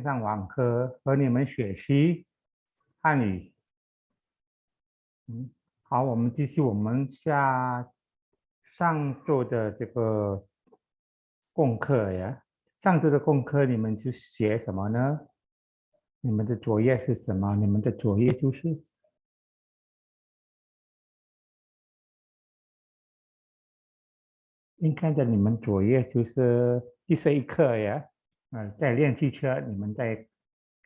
上网课和你们学习汉语。好，我们继续我们上周的这个功课呀。上周的功课你们就写什么呢？你们的作业是什么？你们的作业就是应该的，你们作业就是第这一课呀。在练汽车，你们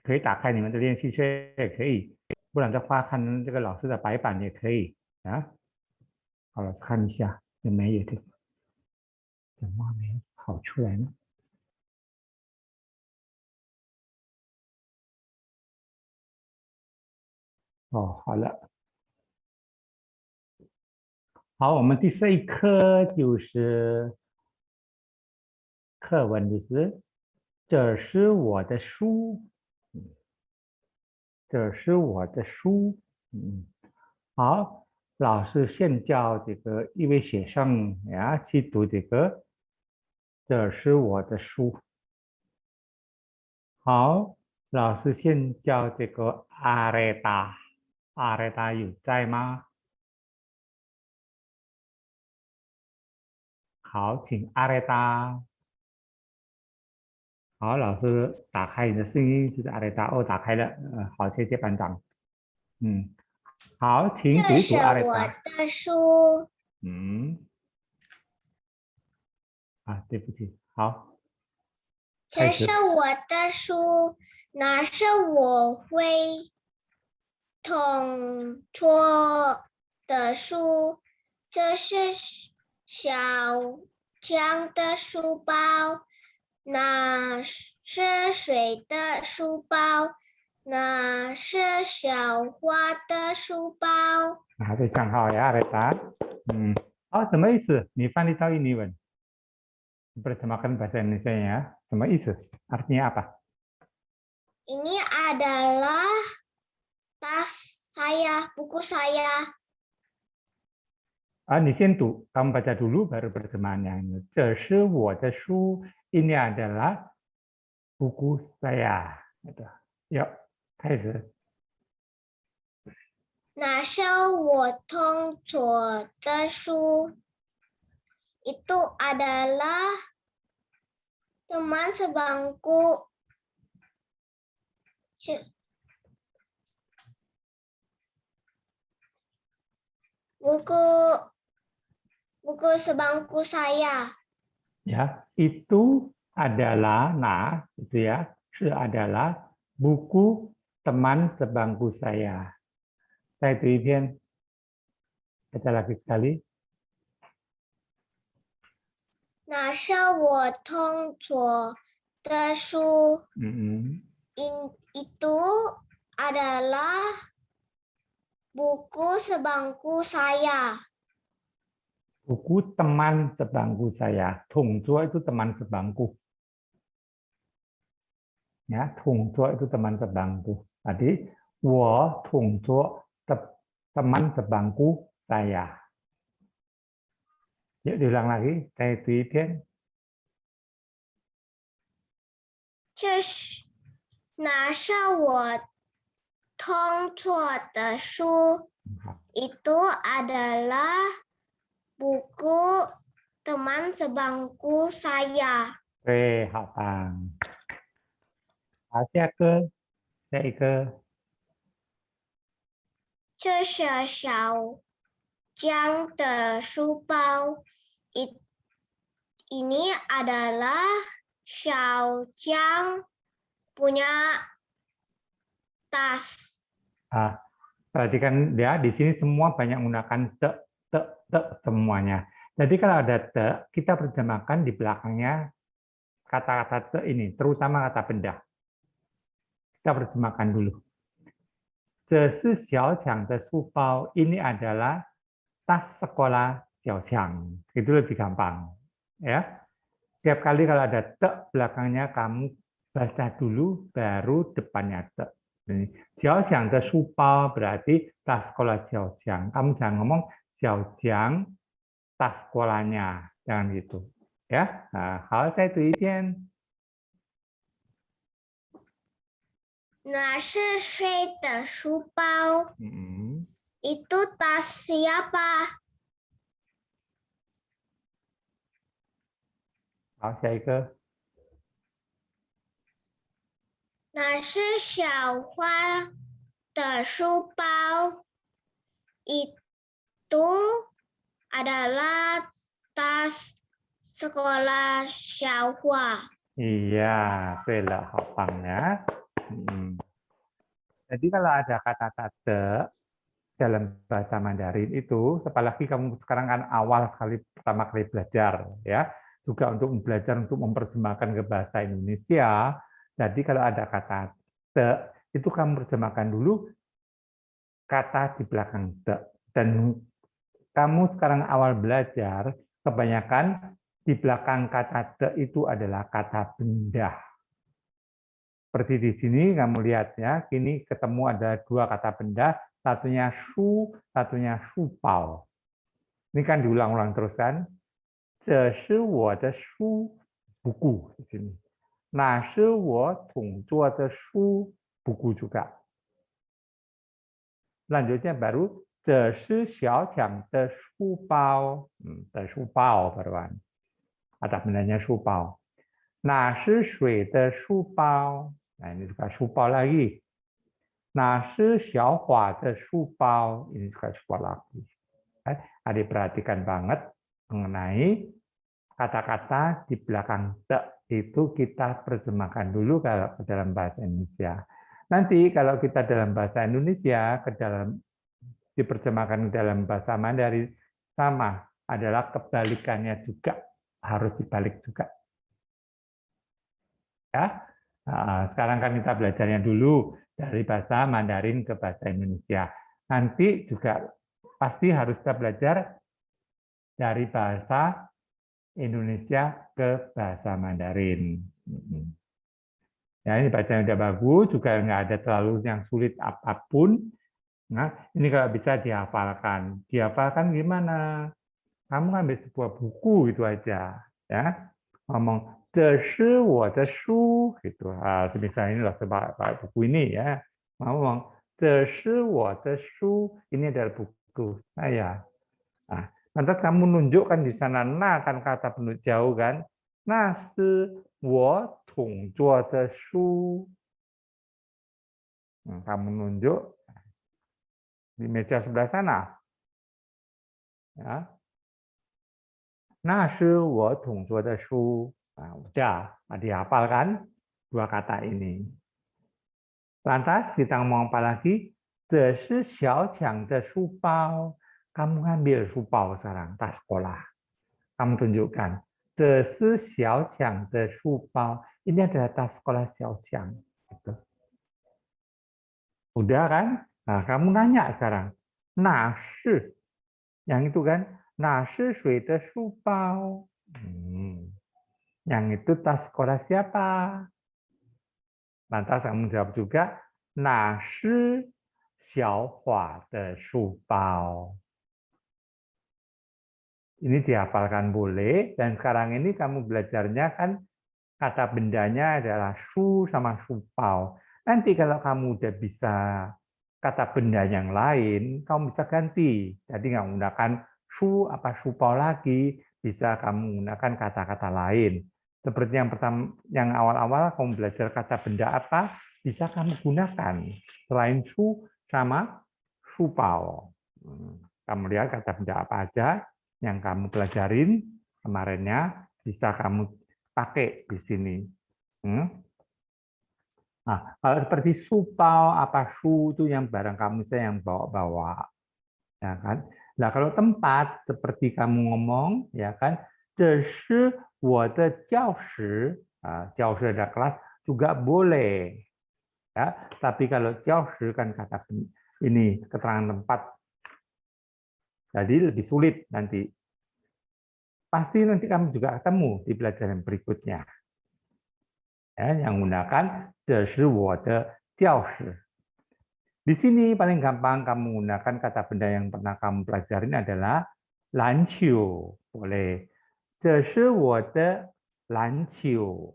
可以打开你们的练汽车也可以，不然的话看这个老师的白板也可以啊。好，老师看一下有没有这个，怎么没有跑出来呢？哦，好了，好，我们第这一课就是课文，就是这是我的书，这是我的书。好，老师先叫这个一位学生呀去读这个，这是我的书。好，老师先叫这个阿瑞达，阿瑞达有在吗？好，请阿瑞达。好，老师打开你的声音，就是阿雷达哦，打开了。好，谢谢班长。好，请这是读阿雷我达。的书，对不起，好，这是我的书，那是我会同桌的书，这是小强的书包，那是谁的书包？那是小花的书包。非常好呀，阿雷达。好，什么意思？你翻译到印尼文，terjemahkan bahasa Indonesia ya. 什么意思？Artinya apa? Ini adalah tas saya, buku saya. 你先读，kamu baca dulu baru terjemahannya. 这是我的书，ini adalah buku saya. Yuk, 开始。那是我同桌的书，itu adalah teman sebangku. Buku sebangku saya. Ya, itu adalah, itu ya, adalah buku teman sebangku saya. Saya tuliskan, baca lagi sekali. 那是我同桌的书，itu adalah buku sebangku saya. Buku teman sebangku saya. Tongzuo itu teman sebangku. Ya, tongzuo itu teman sebangku. Tadi, wo tongzuo teman sebangku saya. Yuk diulang lagi, saya tuliskan. 那是我同桌的书，itu adalah buku teman sebangku saya. 对，好棒。好，下一个。这是小江的书包，ini adalah 小江punya tas. Perhatikan ya, di sini semua banyak menggunakan te semuanya. Jadi kalau ada te, kita terjemahkan di belakangnya kata-kata te ini, terutama kata benda. Kita terjemahkan dulu. 这是小强的书包, ini adalah tas sekolah 小强. Itu lebih gampang. Ya. Setiap kali kalau ada te belakangnya, kamu baca dulu, baru depannya te. Xiaoxiang de shubao berarti tas sekolah Xiaoxiang. Kamu jangan ngomong Xiaoxiang tas sekolahnya, jangan gitu. Ya, nah, 好，再读一遍。那是谁的书包？ Itu tas siapa? 好，下一个。那是小花的书包。Itu adalah tas sekolah 小花。 Iya, 对了，好棒ya. Jadi kalau ada kata tade dalam bahasa Mandarin itu, apalagi kamu sekarang kan awal sekali pertama kali belajar, ya, juga untuk belajar untuk menerjemahkan ke bahasa Indonesia. Jadi kalau ada kata te, itu kamu terjemahkan dulu kata di belakang te. Dan kamu sekarang awal belajar, kebanyakan di belakang kata te itu adalah kata benda. Seperti di sini kamu lihat ya, kini ketemu ada dua kata benda, satunya shu, satunya shupao. Ini kan diulang-ulang terus kan? 这是我的书 buku di sini. 那是我同桌的书 buku juga. Selanjutnya baru 这是小强的书包 的书包 baruan. Ada bendanya 书包. 那是谁的书包? Nah, ini juga 书包 lagi. 那是小华的书包. Ini juga 书包 lagi. Adik perhatikan banget mengenai kata-kata di belakang te itu kita terjemahkan dulu kalau ke dalam bahasa Indonesia. Nanti kalau kita dalam bahasa Indonesia ke dalam diterjemahkan dalam bahasa Mandarin sama adalah kebalikannya juga, harus dibalik juga. Ya. Sekarang kan kita belajarnya dulu dari bahasa Mandarin ke bahasa Indonesia. Nanti juga pasti harus kita belajar dari bahasa Indonesia ke bahasa Mandarin. Ya, ini bacaan udah bagus, juga nggak ada terlalu yang sulit apapun. Nah, ini kalau bisa dihafalkan. Dihafalkan gimana? Kamu ambil sebuah buku itu aja, ya. Ngomong 这是我的书 gitu. Misalnya ini loh buku ini ya. Ngomong 这是我的书, ini adalah buku saya. Nah, lantas kamu nunjukkan di sana na kan kata penunjuk jauh kan. 那是我同桌的书. Kamu nunjuk di meja sebelah sana. Ya. 那是我同桌的书. Nah, udah, dihafal kan dua kata ini. Lantas kita ngomong apa lagi? 这是小强的书包. Kamu ngambil supau sekarang, tas sekolah. Kamu tunjukkan. 这是小强的书包. Ini adalah tas sekolah Xiaoqiang. Gitu. Udah kan? Nah, kamu nanya sekarang. 那是 yang itu kan? 那是谁的书包? Yang itu tas sekolah siapa? Lantas kamu jawab juga, 那是小华的书包. Ini dihafalkan boleh, dan sekarang ini kamu belajarnya kan kata bendanya adalah shu sama shupao. Nanti kalau kamu udah bisa kata benda yang lain, kamu bisa ganti. Jadi nggak menggunakan shu apa shupao lagi, bisa kamu menggunakan kata-kata lain. Seperti yang pertama, yang awal-awal kamu belajar kata benda apa, bisa kamu gunakan selain shu sama shupao. Kamu lihat kata benda apa aja yang kamu pelajarin kemarinnya, bisa kamu pakai di sini. Nah, kalau seperti supao apa shu itu yang barang kamu saya yang bawa-bawa, ya kan? Nah, kalau tempat seperti kamu ngomong, ya kan? 这是我的教室. Jiao shi ada kelas juga boleh. Ya, tapi kalau jiao shi kan kata ini keterangan tempat. Jadi lebih sulit nanti. Pasti nanti kamu juga ketemu di pelajaran berikutnya. Ya, yang menggunakan 这是我的教室. Di sini paling gampang kamu menggunakan kata benda yang pernah kamu pelajarin adalah 篮球. Boleh. 这是我的篮球.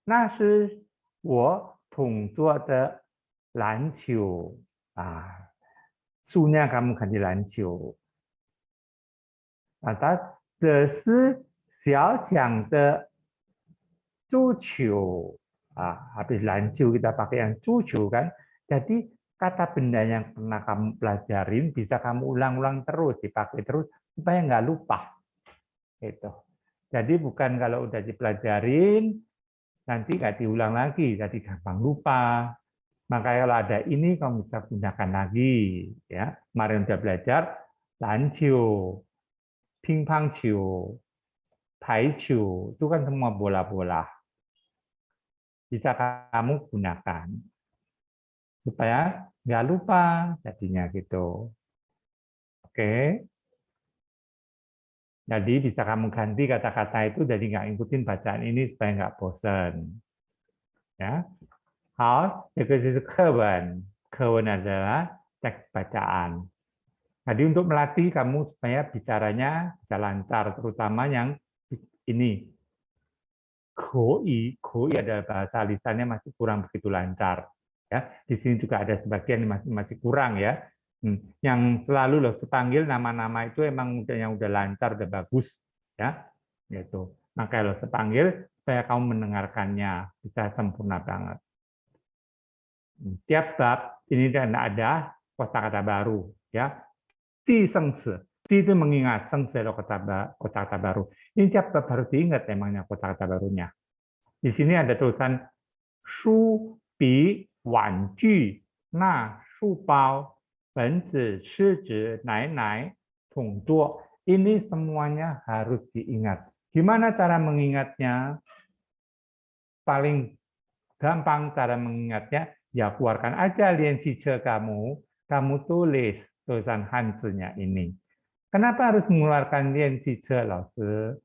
那是我同桌的篮球啊，数nya kamu ganti 篮球啊，这是小强的足球ah, habis 篮球 kita pakai yang 足球 kan. Jadi kata benda yang pernah kamu pelajarin bisa kamu ulang-ulang terus, dipakai terus supaya nggak lupa. Gitu. Jadi bukan kalau udah dipelajarin nanti nggak diulang lagi, jadi gampang lupa. Makanya kalau ada ini kamu bisa gunakan lagi. Ya, kemarin udah belajar 篮球, 乒乓球, 排球, itu kan semua bola-bola. Bisa kamu gunakan supaya nggak lupa jadinya gitu. Oke. Jadi bisa kamu ganti kata-kata itu jadi nggak ngikutin bacaan ini supaya nggak bosan. Ya. 好，这个就是课文。课文 adalah teks bacaan. Jadi untuk melatih kamu supaya bicaranya bisa lancar, terutama yang ini. Goi adalah bahasa lisannya masih kurang begitu lancar. Ya, di sini juga ada sebagian yang masih kurang ya. Yang selalu loh sepanggil nama-nama itu emang yang udah lancar, udah bagus ya. Gitu. Maka lo sepanggil supaya kamu mendengarkannya bisa sempurna banget. Tiap bab ini ada kosakata baru ya. Si sengse, si itu mengingat, sengse lo kosakata baru. Ini tiap bab harus diingat emangnya kosakata barunya. Di sini ada tulisan shu bi wan ju na shu bao ben zi shi zi nai nai tong duo. Ini semuanya harus diingat. Gimana cara mengingatnya? Paling gampang cara mengingatnya ya keluarkan aja lian sice kamu tulis tulisan Hanzi-nya ini. Kenapa harus mengeluarkan lian sice, Laosi?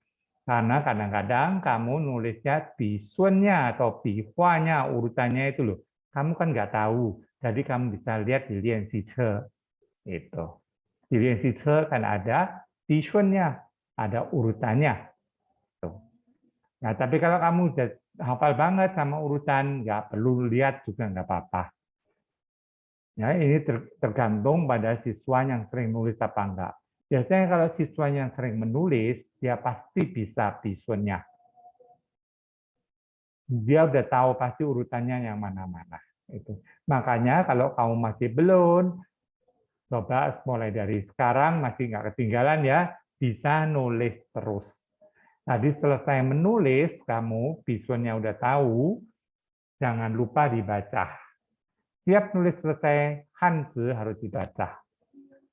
Karena kadang-kadang kamu nulisnya bisuannya atau bihua-nya, urutannya itu loh. Kamu kan nggak tahu, jadi kamu bisa lihat di lian sice. Itu. Di lian sice kan ada bisuannya, ada urutannya. Tuh. Nah, tapi kalau kamu udah hafal banget sama urutan, nggak perlu lihat juga nggak apa-apa. Ya, ini tergantung pada siswa yang sering nulis apa enggak. Biasanya kalau siswanya yang sering menulis, dia pasti bisa bisuannya. Dia udah tahu pasti urutannya yang mana-mana. Itu. Makanya kalau kamu masih belum, coba mulai dari sekarang masih nggak ketinggalan ya, bisa nulis terus. Tadi selesai menulis, kamu bisuannya udah tahu, jangan lupa dibaca. Tiap nulis selesai Hanzi harus dibaca.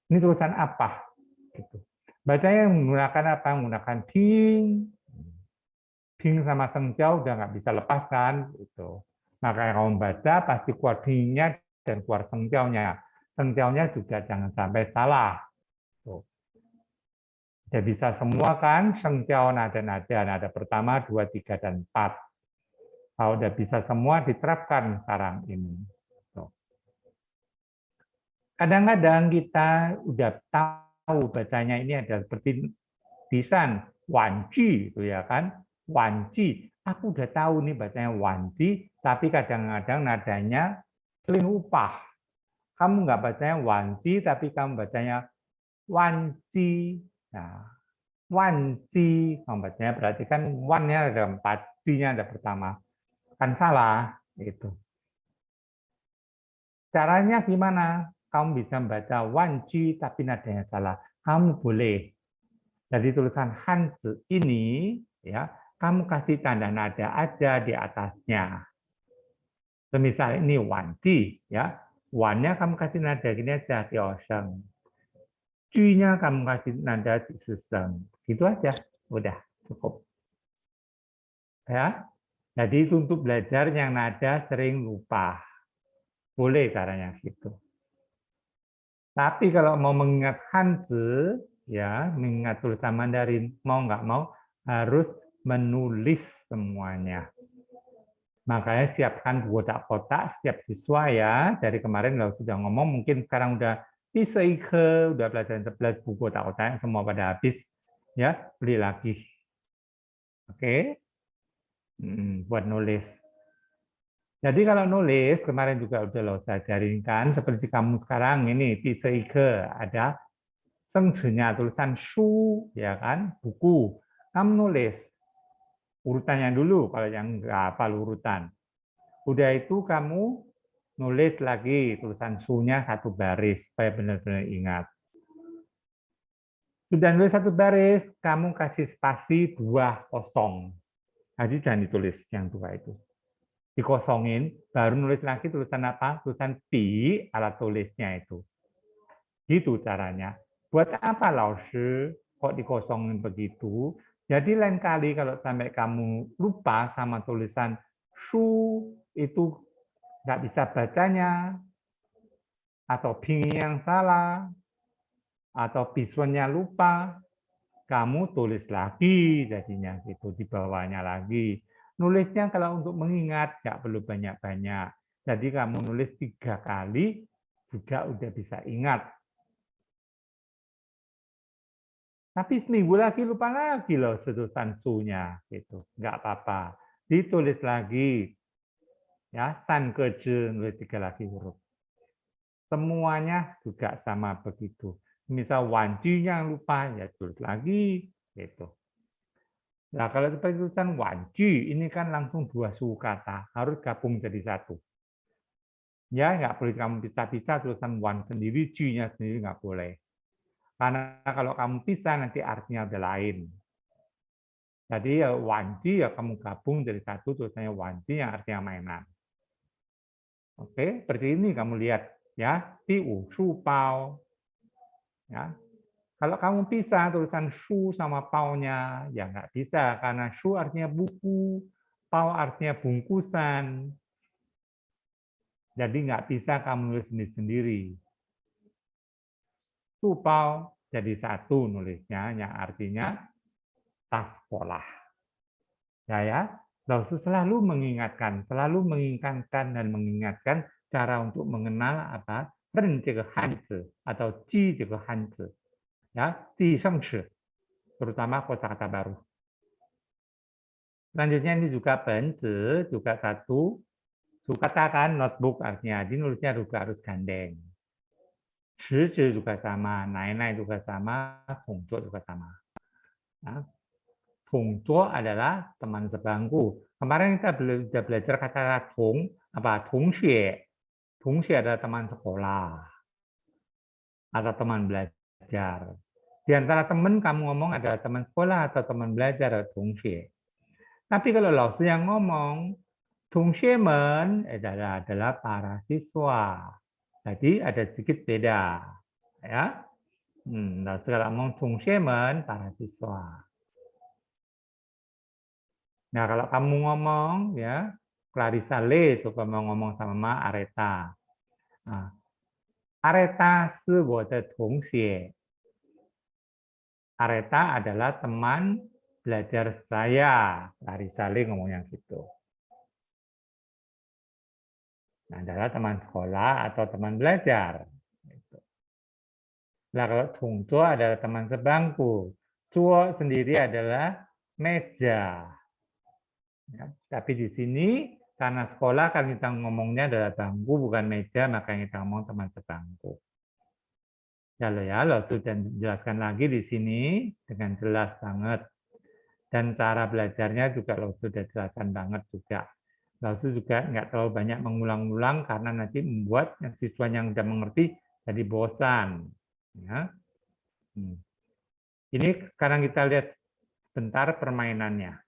Ini tulisan apa? Gitu. Bacanya menggunakan apa? Menggunakan ping. Ping sama sengjiao udah nggak bisa lepaskan. Gitu. Maka kalau membaca pasti keluar pingnya dan keluar sengjiao-nya. Sengjiao-nya juga jangan sampai salah. Tuh. Udah bisa semua kan? Sengjiao nada-nada. Nada pertama, 2, 3, dan 4. Kalau udah bisa semua diterapkan sekarang ini. Kadang-kadang kita udah tahu bacanya ini adalah seperti lisan wanji itu ya kan, wanji. Aku udah tahu nih bacanya wanji, tapi kadang-kadang nadanya sering upah. Kamu nggak bacanya wanji, tapi kamu bacanya wanji. Nah, wanji, kamu bacanya berarti kan wan-nya ada 4, ji-nya ada pertama. Kan salah itu. Caranya gimana? Kamu bisa membaca wanji tapi nadanya salah. Kamu boleh. Jadi tulisan Hanzi ini ya, kamu kasih tanda nada aja di atasnya. Misal ini wanji ya. Wan-nya kamu kasih nada gini aja di oseng. Ju-nya kamu kasih nada di seseng. Gitu aja. Udah, cukup. Ya. Jadi itu untuk belajar yang nada sering lupa. Boleh caranya gitu. Tapi kalau mau mengingat Hanzi, ya mengingat tulisan Mandarin, mau nggak mau harus menulis semuanya. Makanya siapkan kotak-kotak setiap siswa ya. Dari kemarin kalau sudah ngomong, mungkin sekarang udah bisa udah belajar 11 buku kotak-kotak semua pada habis. Ya, beli lagi. Oke? Buat nulis. Jadi kalau nulis, kemarin juga udah lo saya ajarinkan, seperti kamu sekarang ini, di Seike, ada sengsinya, tulisan shu, ya kan, buku. Kamu nulis, urutannya dulu, kalau yang nggak hafal urutan. Udah itu kamu nulis lagi, tulisan shu-nya satu baris, supaya benar-benar ingat. Sudah nulis satu baris, kamu kasih spasi 2 kosong. Jadi jangan ditulis yang 2 itu. Dikosongin, baru nulis lagi tulisan apa? Tulisan pi, alat tulisnya itu. Gitu caranya. Buat apa Laoshi kok dikosongin begitu? Jadi lain kali kalau sampai kamu lupa sama tulisan shu itu nggak bisa bacanya, atau pinyin yang salah, atau bisuannya lupa, kamu tulis lagi jadinya gitu di bawahnya lagi. Nulisnya kalau untuk mengingat nggak perlu banyak-banyak. Jadi kamu nulis 3 kali juga udah bisa ingat. Tapi seminggu lagi lupa lagi loh tulisan su-nya gitu. Nggak apa-apa. Ditulis lagi. Ya, san keje nulis 3 lagi huruf. Semuanya juga sama begitu. Misal wanjinya yang lupa ya tulis lagi gitu. Nah, kalau seperti tulisan wanji, ini kan langsung 2 suku kata, harus gabung jadi 1. Ya, nggak boleh kamu pisah-pisah tulisan wan sendiri, ji-nya sendiri nggak boleh. Karena kalau kamu pisah nanti artinya udah lain. Jadi ya wanji ya kamu gabung jadi 1 tulisannya wanji yang artinya mainan. Oke, seperti ini kamu lihat ya, di shu pao. Ya. Kalau kamu pisah tulisan shu sama pao-nya, ya nggak bisa karena shu artinya buku, pao artinya bungkusan. Jadi nggak bisa kamu nulis sendiri-sendiri. Shu pao jadi 1 nulisnya, yang artinya tas sekolah. Ya, Laosu selalu mengingatkan dan mengingatkan cara untuk mengenal apa ren jige hanzi atau ji jige hanzi. Ya, di shengshi, terutama kosakata baru. Selanjutnya ini juga benzi, juga 1. Katakan notebook artinya, jadi nulisnya juga harus gandeng. Shiji juga sama, nai-nai juga sama, tongzuo juga sama. Nah, tongzuo adalah teman sebangku. Kemarin kita sudah belajar kata tong, apa tongxue. Tongxue adalah teman sekolah atau teman belajar. Di antara teman kamu ngomong adalah teman sekolah atau teman belajar atau tongxue. Tapi kalau Laosu yang ngomong, tongxue-men adalah para siswa. Jadi ada sedikit beda, ya. Laosu kalau ngomong tongxue-men para siswa. Nah, kalau kamu ngomong, ya, Clarissa Lee suka mau ngomong sama Ma Areta. Nah, Areta si wo de tongxue. Areta adalah teman belajar saya. Clarissa Lee ngomong yang gitu. Nah, adalah teman sekolah atau teman belajar. Nah, kalau tongzuo adalah teman sebangku. Zuo sendiri adalah meja. Ya, tapi di sini karena sekolah kan kita ngomongnya adalah bangku bukan meja, makanya kita ngomong teman sebangku. Ya, sudah jelaskan lagi di sini dengan jelas banget. Dan cara belajarnya juga lo sudah jelaskan banget juga. Lalu juga nggak terlalu banyak mengulang-ulang karena nanti membuat siswa yang sudah mengerti jadi bosan. Ya. Ini sekarang kita lihat sebentar permainannya.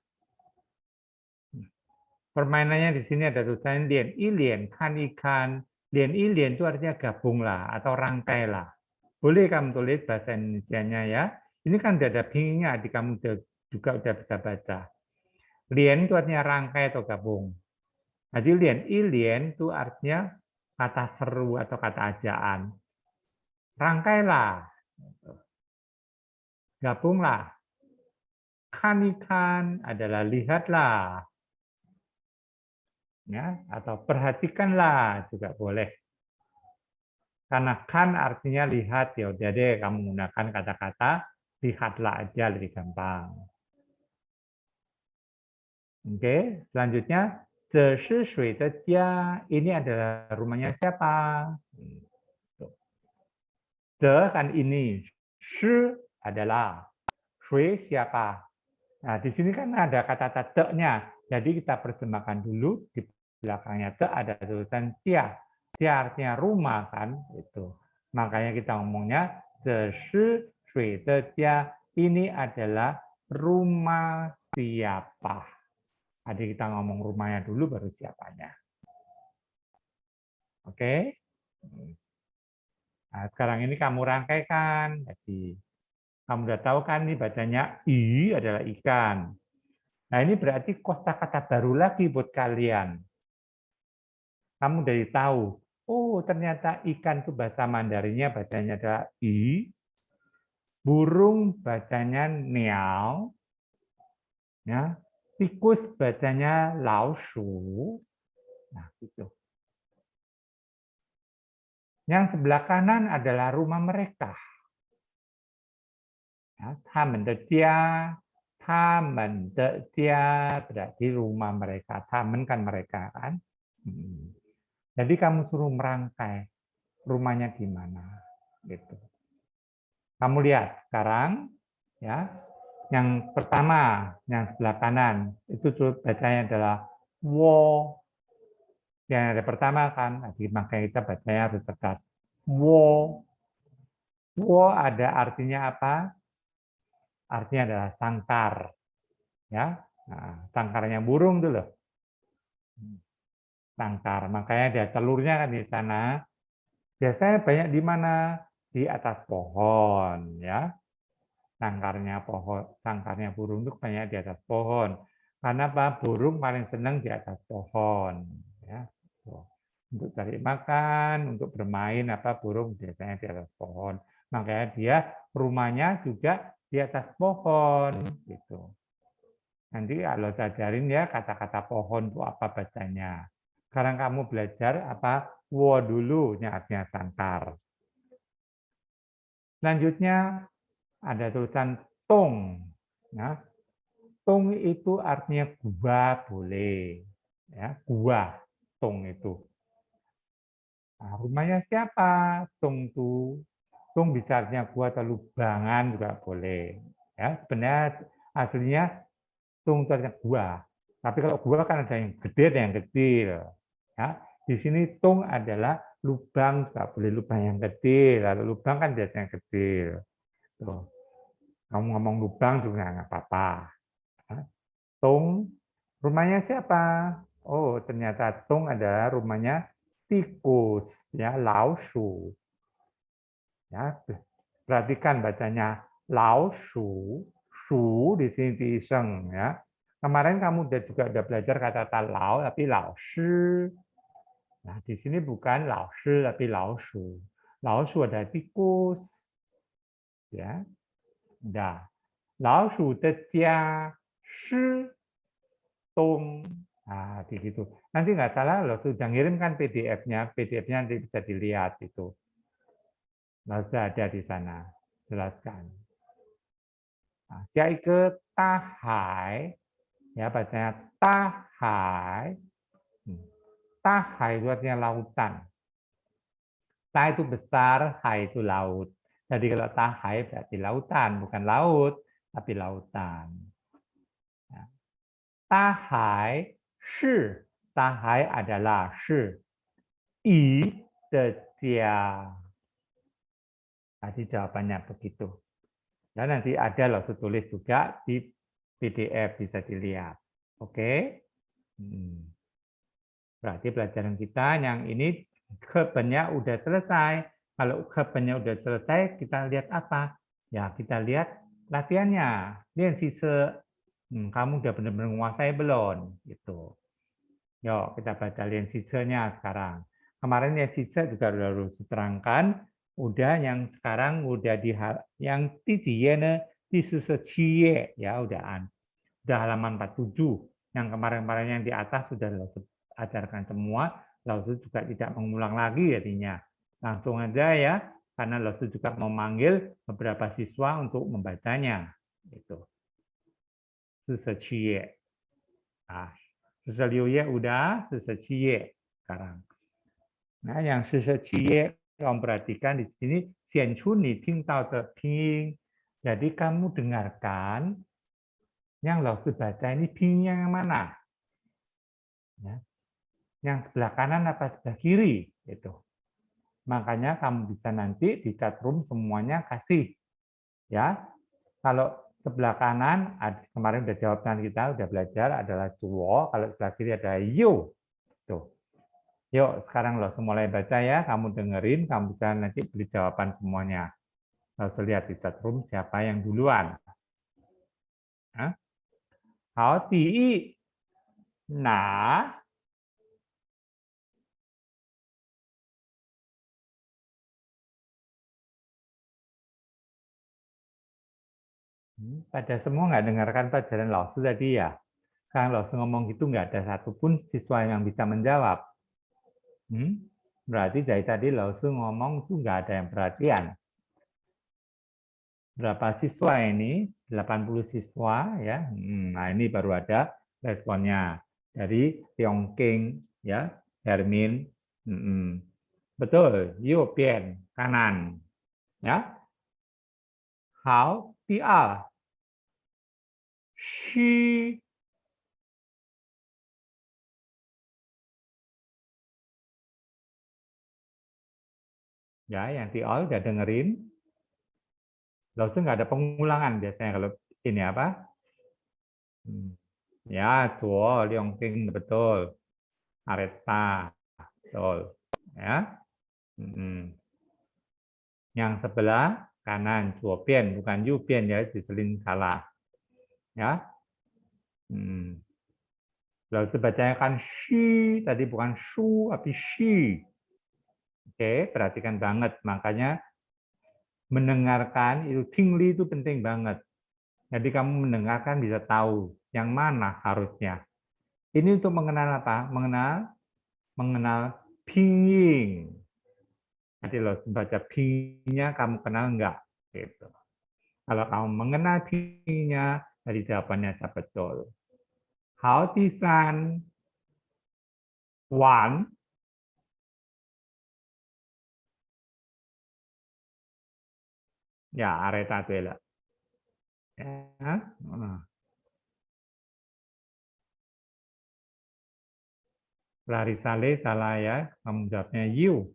Permainannya di sini ada tulisan lian ilian, kan ikan. Lian ilian itu artinya gabunglah atau rangkailah. Boleh kamu tulis bahasa Indonesianya ya. Ini kan sudah ada pinginnya, adik kamu juga sudah bisa baca. Lian itu artinya rangkai atau gabung. Jadi lian ilian itu artinya kata seru atau kata ajaan. Rangkailah. Gabunglah. Kan ikan adalah lihatlah. Ya, atau perhatikanlah juga boleh. Karena kan artinya lihat, ya udah deh kamu menggunakan kata-kata lihatlah aja lebih gampang. Oke, selanjutnya 这是谁的家? Ini adalah rumahnya siapa? Ce kan ini, shi adalah, shui siapa? Nah, di sini kan ada kata te-nya. Jadi kita terjemahkan dulu, di belakangnya te ada tulisan jia. Jia artinya rumah kan, itu. Makanya kita ngomongnya ce shi shui de jia. Ini adalah rumah siapa. Jadi kita ngomong rumahnya dulu baru siapanya. Oke? Nah, sekarang ini kamu rangkaikan. Jadi kamu udah tahu kan nih bacanya I adalah ikan. Nah, ini berarti kosakata baru lagi buat kalian. Kamu dari tahu, oh ternyata ikan itu bahasa Mandarinnya bacanya adalah I. Burung bacanya niao. Ya. Tikus bacanya laoshu. Nah, gitu. Yang sebelah kanan adalah rumah mereka. Ya, tamen de jia berarti rumah mereka. Tamen kan mereka kan. Jadi kamu suruh merangkai rumahnya gimana, gitu. Kamu lihat sekarang, ya. Yang pertama, yang sebelah kanan itu bacanya adalah wo. Yang ada pertama kan, makanya kita bacanya harus cerdas. Wo. Wo ada artinya apa? Artinya adalah sangkar. Ya, nah, sangkarnya burung dulu. Sangkar, makanya dia telurnya kan di sana. Biasanya banyak di mana? Di atas pohon, ya. Sangkarnya burung itu banyak di atas pohon. Karena apa? Burung paling senang di atas pohon, ya. Untuk cari makan, untuk bermain burung biasanya di atas pohon. Makanya dia rumahnya juga di atas pohon, gitu. Nanti kalau saya ajarin ya kata-kata pohon itu apa bacanya. Sekarang kamu belajar wo dulu, yang artinya sangkar. Selanjutnya ada tulisan tong. Nah, tong itu artinya gua boleh. Ya, gua, tong itu. Nah, rumahnya siapa? Tong itu. Tong bisa artinya gua atau lubangan juga boleh. Ya, sebenarnya aslinya tong itu artinya gua. Tapi kalau gua kan ada yang gede ada yang kecil. Ya, di sini tong adalah lubang, juga boleh lubang yang kecil. Lalu lubang kan biasanya kecil. Tuh. Kamu ngomong lubang juga nggak apa-apa. Tung, rumahnya siapa? Oh, ternyata Tung adalah rumahnya tikus, ya, laoshu. Ya, perhatikan bacanya laoshu, shu di sini diiseng, ya. Kemarin kamu juga udah belajar kata lao, tapi laoshi. Nah, di sini bukan laoshi, tapi laoshu. Laoshu ada tikus, ya. Dah. 老鼠的家是东. Nah, di situ. Nanti nggak salah, lo sudah ngirimkan PDF-nya. PDF-nya nanti bisa dilihat itu. Sudah ada di sana. Jelaskan. Nah, ke tahai. Ya, bacanya tahai. Tahai itu artinya lautan. Ta itu besar, hai itu laut. Jadi kalau tahai berarti lautan, bukan laut, tapi lautan. Tahai, shi. Tahai adalah shi. I de jia. Tadi jawabannya begitu. Dan nanti ada loh tulis juga di PDF, bisa dilihat. Oke? Berarti pelajaran kita yang ini kebennya udah selesai. Kalau kebennya udah selesai, kita lihat apa? Ya, kita lihat latihannya. Lihat kamu udah benar-benar menguasai belum? Gitu. Yuk, kita baca lian nya sekarang. Kemarin lian juga udah terangkan, udah yang sekarang udah yang di ya udaan. Udah halaman 47. Yang kemarin-kemarin yang di atas sudah ajarkan semua, lalu juga tidak mengulang lagi jadinya. Langsung aja ya, karena lalu juga memanggil beberapa siswa untuk membacanya. Gitu. Nah, Ye udah, Ye sekarang. Nah, yang Ye kamu perhatikan di sini Xian Chun Ni Ting Tao De Ping. Jadi kamu dengarkan yang Lao-Tzu baca ini pingnya yang mana? Ya. Yang sebelah kanan apa sebelah kiri? Itu. Makanya kamu bisa nanti di chat room semuanya kasih. Ya, kalau sebelah kanan, kemarin udah jawaban kita, udah belajar adalah cuo, kalau sebelah kiri ada yo. Tuh. Yuk, sekarang lo mulai baca ya, kamu dengerin, kamu bisa nanti beri jawaban semuanya. Lalu lihat di chat room siapa yang duluan. Hao di na pada semua nggak dengarkan pelajaran Lao-Tzu tadi ya. Sekarang Lao-Tzu ngomong gitu nggak ada satupun siswa yang bisa menjawab. Berarti dari tadi Lao-Tzu ngomong tuh nggak ada yang perhatian. Berapa siswa ini? 80 siswa ya. Nah, ini baru ada responnya dari Tiongking ya, Hermin. Betul, Yu Pian kanan. Ya. Hao Tia. Shi. Ya, yang Tia udah dengerin. Lalu nggak ada pengulangan biasanya kalau ini apa? Ya, tuo, Liongqing betul. Areta, betul. Ya. Yang sebelah kanan, tuo pian, bukan yu pian ya, diselin salah. Ya. Lalu bacanya kan shi, tadi bukan shu, tapi shi. Oke, perhatikan banget. Makanya mendengarkan itu tingli itu penting banget. Jadi kamu mendengarkan bisa tahu yang mana harusnya. Ini untuk mengenal apa? Mengenal pinyin. Jadi lo baca pinnya kamu kenal enggak? Gitu. Kalau kamu mengenal pinnya, dari jawabannya bisa betul. Hao Tisan Wan. Ya, areta tuela. Ya. Larisale salah ya, kamu jawabnya you.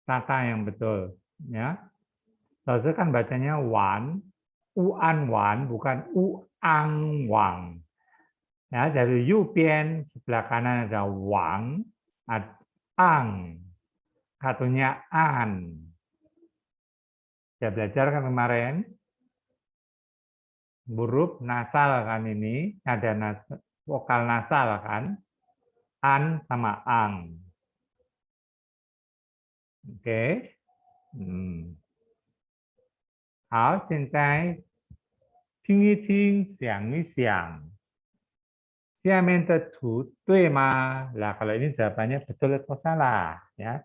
Tata yang betul. Ya. Lalu kan bacanya wan, uan wan, bukan uang wang. Ya, dari yu pian sebelah kanan ada wang, ada ang, satunya an. Saya belajar kan kemarin, huruf nasal kan ini, ada vokal nasal kan, an sama ang. Oke. 好，现在听一听，想一想，下面的图对吗？Nah, kalau ini jawabannya betul atau salah, ya.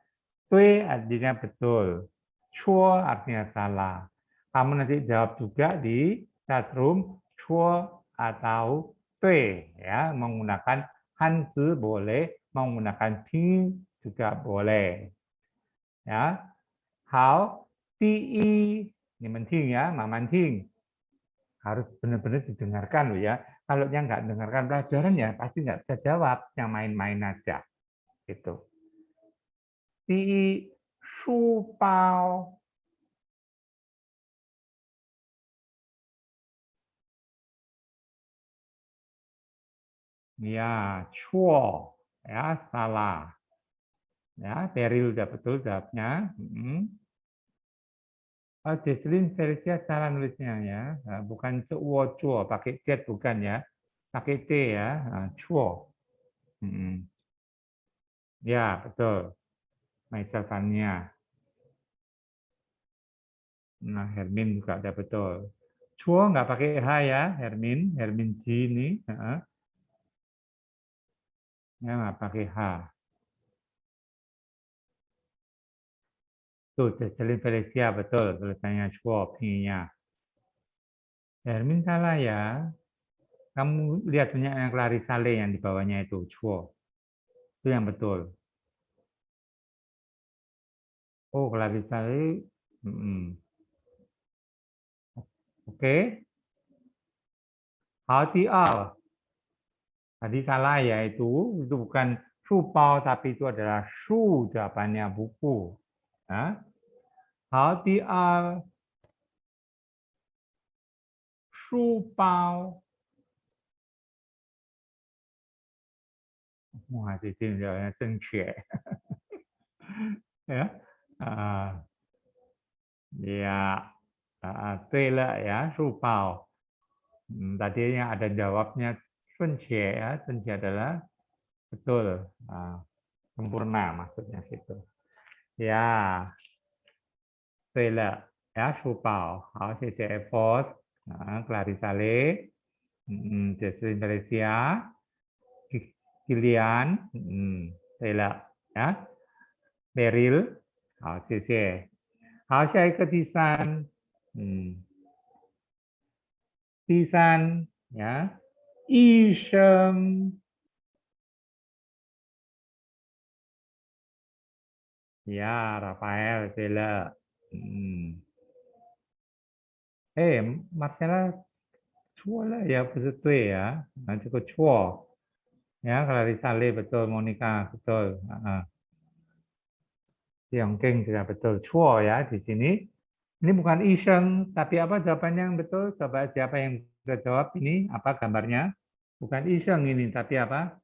对 artinya betul, 错 artinya salah. Kamu nanti jawab juga di chat room 错 atau 对, ya. Menggunakan hanzi boleh, menggunakan ping juga boleh. Ya. 好，第一 ini penting ya, penting. Harus benar-benar didengarkan loh ya. Kalau yang nggak dengarkan pelajaran ya pasti nggak bisa jawab, yang main-main aja. Gitu. Di supau. Ya, cuo. Ya, salah. Ya, Teril udah betul jawabnya. Oh, Deslin Felicia salah nulisnya ya. Bukan cuo cuo, pakai Z bukan ya. Pakai T ya. Cuo. Ya, betul. Maisafannya. Nah, Hermin juga ada betul. Chuo nggak pakai H ya, Hermin. Hermin G ini. Ya, nggak pakai H. Tuh, Jesselin Felicia, betul. Tulisannya Chuo, pinginnya. Hermin salah ya. Kamu lihat punya yang Clarissa Lee yang di bawahnya itu, chuo. Itu yang betul. Oh, Clarissa Lee. Oke. Hao Ti Ao. Tadi salah ya itu bukan shu pao tapi itu adalah shu jawabannya buku. Ya. Hao Ti Ao. Shu pao. Wah, ini jawabnya 正确. Ya. Ya. 对了 ya, shu pao. Tadi yang ada jawabnya 正确 ya, 正确 adalah betul. Sempurna maksudnya situ. Ya. 对了 ya, 书包. 好，谢谢 Force, Clarissa Lee, Jessie Indonesia, Kilian, 对了 ya, Beryl, 好，谢谢。好，下一个第三，第三 ya, 医生 ya, Rafael, 对了，Marcella 错了ya, 不是对呀，这个错。Ya, Clarissa Lee betul, Monica betul. Tiongking juga betul. Chuo ya di sini. Ini bukan iseng, tapi apa jawabannya yang betul? Coba siapa yang bisa jawab ini? Apa gambarnya? Bukan iseng ini, tapi apa?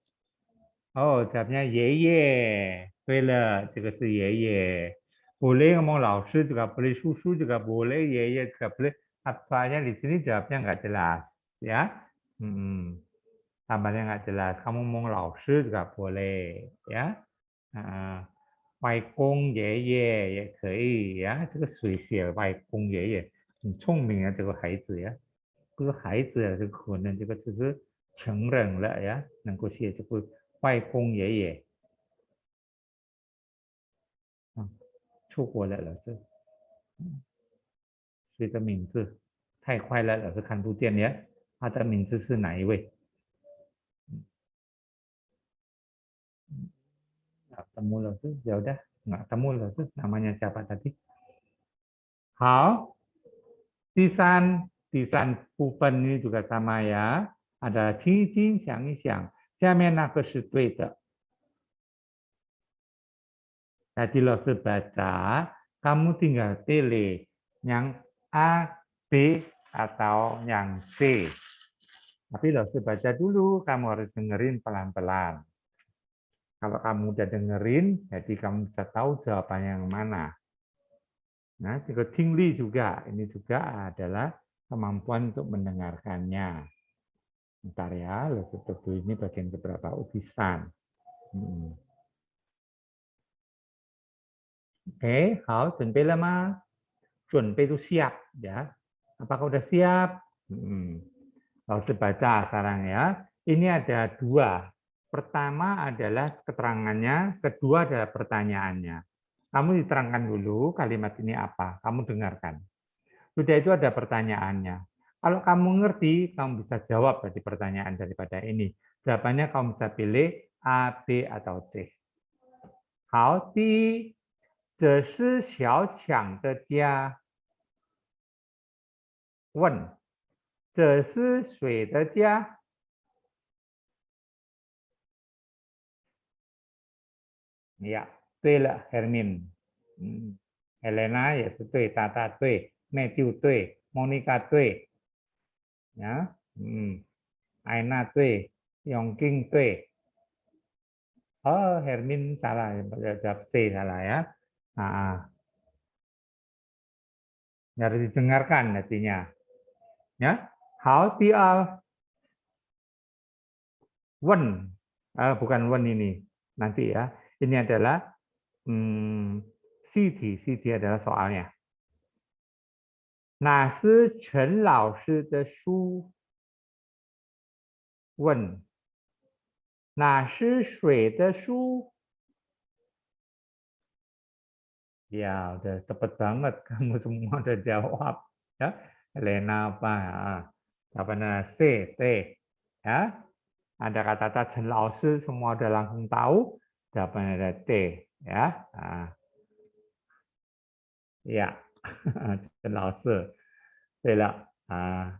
Oh, jawabnya yeye. 对了，这个是爷爷。Boleh ngomong 老师 juga boleh, susu juga boleh, yeye juga boleh. Apanya di sini jawabnya nggak jelas, ya. Tambahnya nggak jelas. Kamu ngomong 老师 juga boleh, ya. 外公爷爷也可以呀，这个谁写外公爷爷？很聪明啊，这个孩子呀，不是孩子啊，这个可能这个只是成人了呀，能够写这个外公爷爷。出国了，老师，谁的名字？太快了，老师看不见呀。他的名字是哪一位？Nggak ketemu loh tuh, ya udah nggak ketemu loh tuh, namanya siapa tadi? 好，第三部分ini juga sama ya, ada 听一听，想一想，下面那个是对的。Tadi lalu baca, kamu tinggal pilih yang A, B, atau yang C. Tapi lalu baca dulu, kamu harus dengerin pelan-pelan. Kalau kamu udah dengerin, jadi kamu bisa tahu jawabannya yang mana. Nah, juga tingli juga. Ini juga adalah kemampuan untuk mendengarkannya. Bentar ya, lalu tutup ini bagian keberapa utusan. Oke, 好，准备了吗？准备 itu siap ya. Apakah udah siap? Lalu baca sekarang ya. Ini ada dua. Pertama adalah keterangannya, kedua adalah pertanyaannya. Kamu diterangkan dulu kalimat ini apa, kamu dengarkan. Sudah itu ada pertanyaannya. Kalau kamu ngerti, kamu bisa jawab dari pertanyaan daripada ini. Jawabannya kamu bisa pilih A, B, atau C. 好，第一，这是小强的家。问，这是谁的家？呀，对了 ，Hermin。Helena 也是对，大大对 ，Matthew 对 ，Monica 对，呀，Aina 对 ，Yongking 对。Oh, Hermin salah, jawab C salah ya. Harus didengarkan artinya. Ya, 好，第二 wen, bukan wen ini nanti ya. Ini adalah Siti adalah soalnya. 哪是陈老师的书？问，哪是谁的书？ Ya, udah cepet banget kamu semua udah jawab. Ya, Helena apa? Apa C, T. Ya, ada kata-kata Chen Lao Shi, semua udah langsung tahu. Jawabannya ada T. Ya, nah, ya, Chen Lao Shi. 对了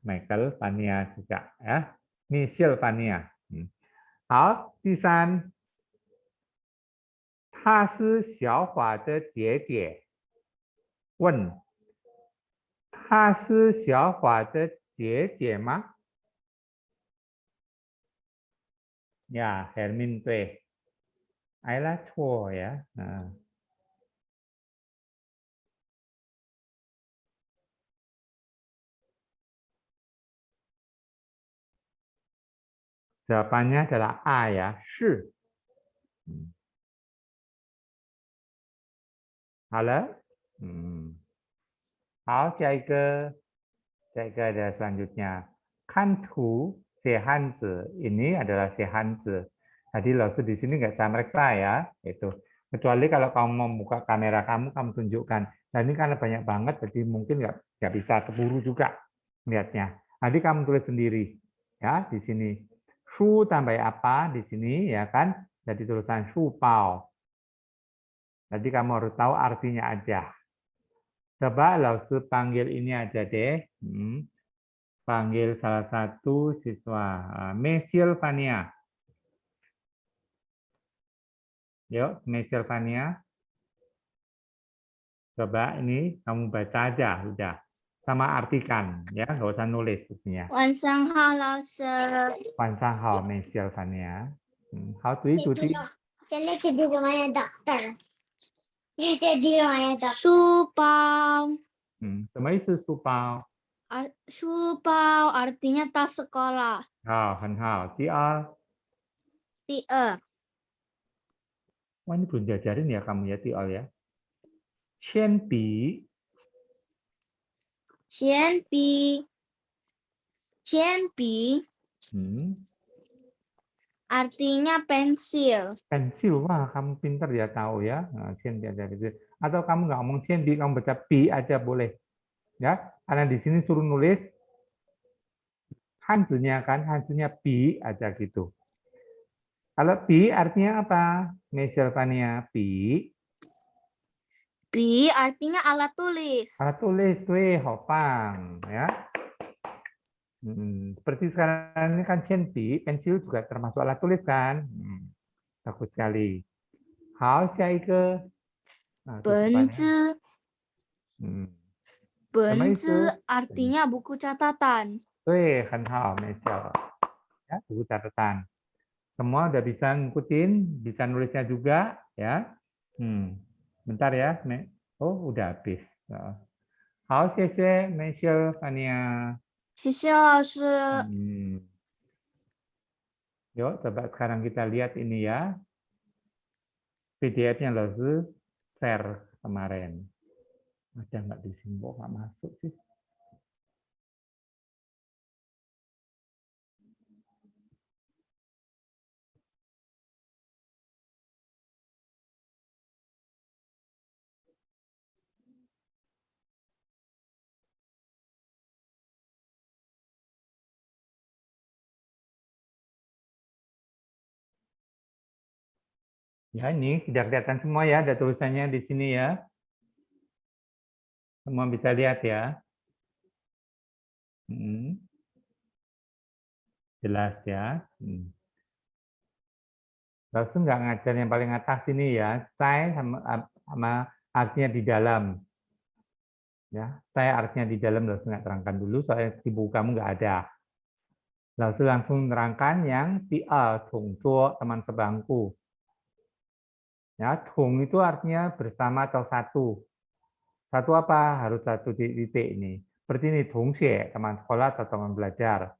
，Michael Fania juga ya, Michelle Fania。好，第三，他是小华的姐姐。问，她是小华的姐姐吗？ Ya, Hermin对。Ayla 错呀。Jawabannya adalah A ya, 是。好了，好，下一个ada selanjutnya. Kantu sehanzi, ini adalah sehanzi. Jadi langsung di sini nggak bisa meriksa ya, itu. Kecuali kalau kamu mau buka kamera kamu tunjukkan. Dan ini karena banyak banget, jadi mungkin nggak bisa keburu juga lihatnya. Jadi kamu tulis sendiri ya di sini. Shu tambah apa di sini ya kan? Jadi tulisan shu pao. Jadi kamu harus tahu artinya aja. Coba Lausu panggil ini aja deh. Panggil salah satu siswa. Mesil Fania. Yuk, Mesil Fania. Coba ini kamu baca aja, udah. Sama artikan, ya, nggak usah nulis sebenarnya. 晚上好，老师。晚上好，Mesil Fania. 好，tulis。现在是这个玩意的，现在这个玩意的书包。什么意思书包？书包 artinya tas sekolah. 好，很好。第二， wah ini belum diajarin ya kamu ya, Tiol ya. 铅笔。铅笔 artinya pensil. Pensil, wah kamu pintar ya tahu ya. Nah, atau kamu nggak ngomong cenbi, kamu baca bi aja boleh. Ya, karena di sini suruh nulis hanzinya kan, hanzinya bi aja gitu. Kalau bi artinya apa? Mesil Fania, bi. Bi artinya alat tulis. Alat tulis, tuh, hopang, ya. Seperti sekarang ini kan cenbi, pensil juga termasuk alat tulis kan. Bagus sekali. Hao, ke. Nah, Benzi. Benzi artinya buku catatan. Kan hao, Michelle. Ya, buku catatan. Semua udah bisa ngikutin, bisa nulisnya juga, ya. Bentar ya, oh udah habis. Hao, xie, Michelle, Fania. Xie老师. Yuk, coba sekarang kita lihat ini ya. PDF-nya Lazu share kemarin. Ada nggak di sini? Kok nggak masuk sih? Ya, ini sudah kelihatan semua ya, ada tulisannya di sini ya. Semua bisa lihat ya. Jelas ya. Langsung nggak ngajar yang paling atas ini ya. Cai sama artinya di dalam. Ya, saya artinya di dalam langsung nggak terangkan dulu, soalnya di buku kamu nggak ada. Langsung terangkan yang tongzuo, teman sebangku. Ya, tong itu artinya bersama atau satu. Satu apa? Harus satu titik ini. Seperti ini, dongxie, teman sekolah atau teman belajar.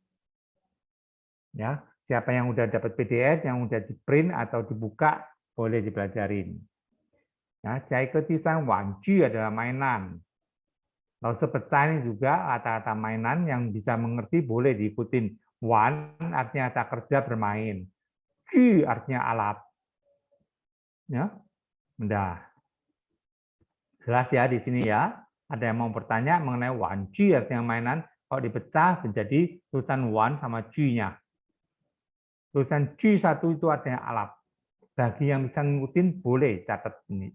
Ya, siapa yang udah dapat PDF, yang udah di-print atau dibuka, boleh dipelajarin. Ya, saya ketisan wanju adalah mainan. Lalu sepecah ini juga kata-kata mainan yang bisa mengerti boleh diikutin. Wan artinya kata kerja bermain. Ju artinya alat. Ya, udah. Jelas ya di sini ya. Ada yang mau bertanya mengenai wanju artinya mainan. Kalau dipecah menjadi tulisan wan sama ju-nya. Tulisan G1 itu artinya alat. Bagi yang bisa ngikutin boleh catat ini.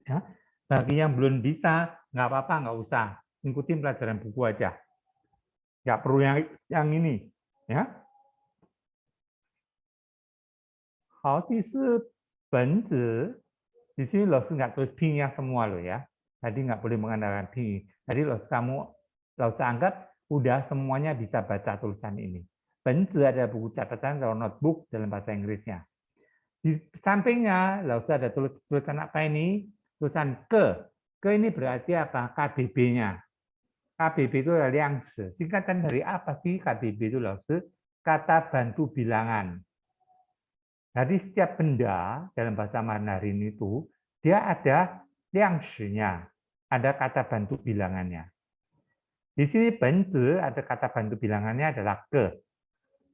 Ya. Bagi yang belum bisa, nggak apa-apa, nggak usah. Ngikutin pelajaran buku aja. Nggak perlu yang ini. Ya. 好，第四本子 di sini Laosu nggak tulis pinnya semua loh ya. Jadi nggak boleh mengandalkan ping. Jadi Laosu anggap udah semuanya bisa baca tulisan ini. Benzi ada buku catatan atau notebook dalam bahasa Inggrisnya. Di sampingnya Laosu ada tulisan apa ini? Tulisan ke. Ke ini berarti apa? KBB-nya. KBB itu adalah liangshi. Singkatan dari apa sih KBB itu Laosu? Kata bantu bilangan. Jadi setiap benda dalam bahasa Mandarin itu dia ada liangshi-nya, ada kata bantu bilangannya. Di sini benzi ada kata bantu bilangannya adalah ke.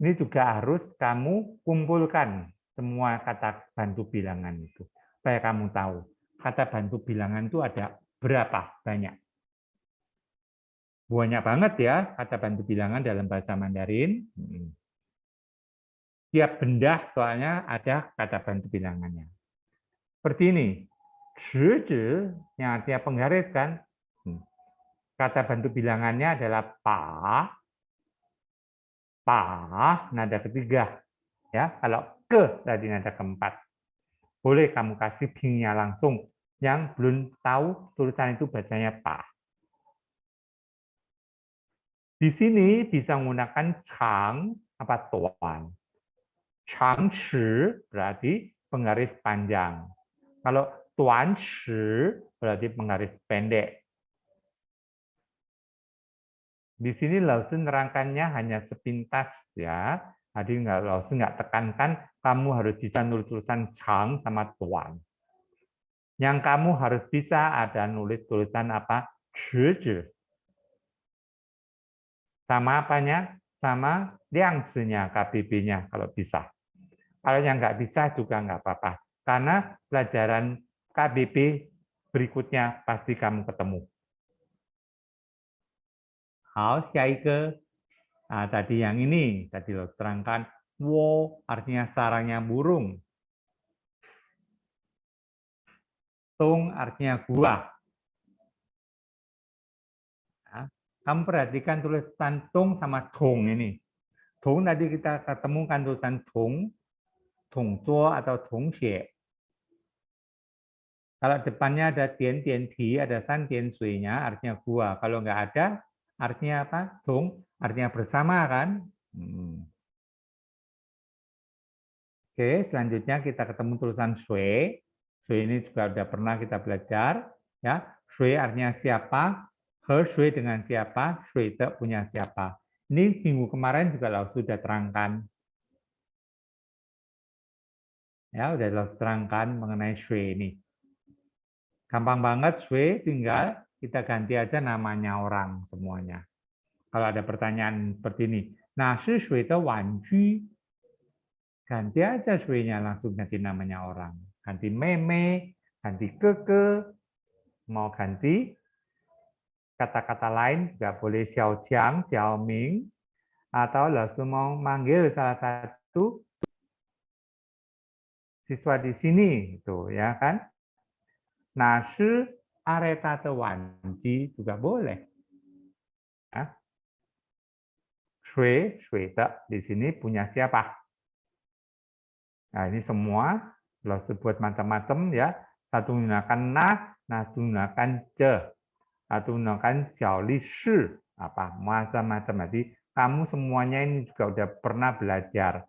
Ini juga harus kamu kumpulkan semua kata bantu bilangan itu supaya kamu tahu kata bantu bilangan itu ada berapa banyak. Banyak banget ya kata bantu bilangan dalam bahasa Mandarin. Tiap benda soalnya ada kata bantu bilangannya. Seperti ini, zhi yang artinya penggaris kan, kata bantu bilangannya adalah pa, nada ketiga. Ya, kalau ke tadi nada keempat. Boleh kamu kasih pingnya langsung. Yang belum tahu tulisan itu bacanya pa. Di sini bisa menggunakan chang apa tuan. Chang shi berarti penggaris panjang. Kalau tuan shi berarti penggaris pendek. Di sini Laosu nerangkannya hanya sepintas ya. Jadi Laosu nggak tekankan kamu harus bisa nulis tulisan chang sama tuan. Yang kamu harus bisa ada nulis tulisan apa? Zhi. Sama apanya? Sama liangshi-nya, KBB-nya kalau bisa. Kalau yang nggak bisa juga nggak apa-apa. Karena pelajaran KBB berikutnya pasti kamu ketemu. Hao, ke. Nah, tadi yang ini, tadi lo terangkan, wo artinya sarangnya burung. Tung artinya buah. Nah, kamu perhatikan tulisan tung sama tung ini. Tung tadi kita ketemukan tulisan tung, tung zuo atau tung xie. Kalau depannya ada tian tian ti, ada san tian sui-nya, artinya gua. Kalau nggak ada, artinya apa? Tung, artinya bersama kan? Oke, selanjutnya kita ketemu tulisan shui. Shui ini juga sudah pernah kita belajar. Ya, shui artinya siapa? He shui dengan siapa? Shui te punya siapa? Ini minggu kemarin juga Laosu sudah terangkan. Ya, udah Laosu terangkan mengenai shui ini. Gampang banget shui, tinggal kita ganti aja namanya orang semuanya. Kalau ada pertanyaan seperti ini, nah si shui te wan ju, ganti aja shui-nya langsung ganti namanya orang. Ganti meme, ganti keke, mau ganti kata-kata lain juga boleh xiao jiang, xiao ming, atau langsung mau manggil salah satu siswa di sini, itu ya kan? Nah, shi areta te wan ji juga boleh. Ya. Shui, shui te di sini punya siapa? Nah, ini semua Laosu buat macam-macam ya. Satu menggunakan na, satu menggunakan ce, satu menggunakan xiao li shi, apa macam-macam. Jadi kamu semuanya ini juga udah pernah belajar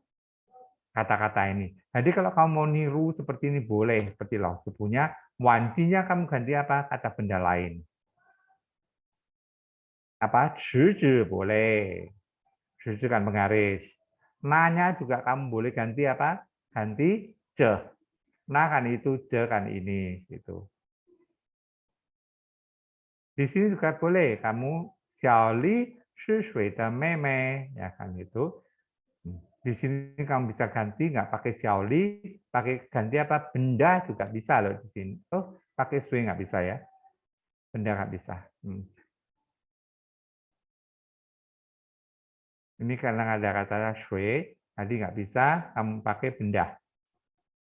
kata-kata ini. Jadi kalau kamu mau niru seperti ini boleh, seperti Laosu punya. Wanjinya kamu ganti apa? Kata benda lain. Apa? Zhi boleh. Zhi kan penggaris. Nanya juga kamu boleh ganti apa? Ganti ce. Nah kan itu, je kan ini, gitu. Di sini juga boleh kamu xiaoli shi shui de mei, ya kan itu. Di sini kamu bisa ganti nggak pakai xiaoli, pakai ganti apa? Benda juga bisa loh di sini. Oh, pakai shui nggak bisa ya? Benda nggak bisa. Ini karena ada kata shui, Tadi nggak bisa kamu pakai benda.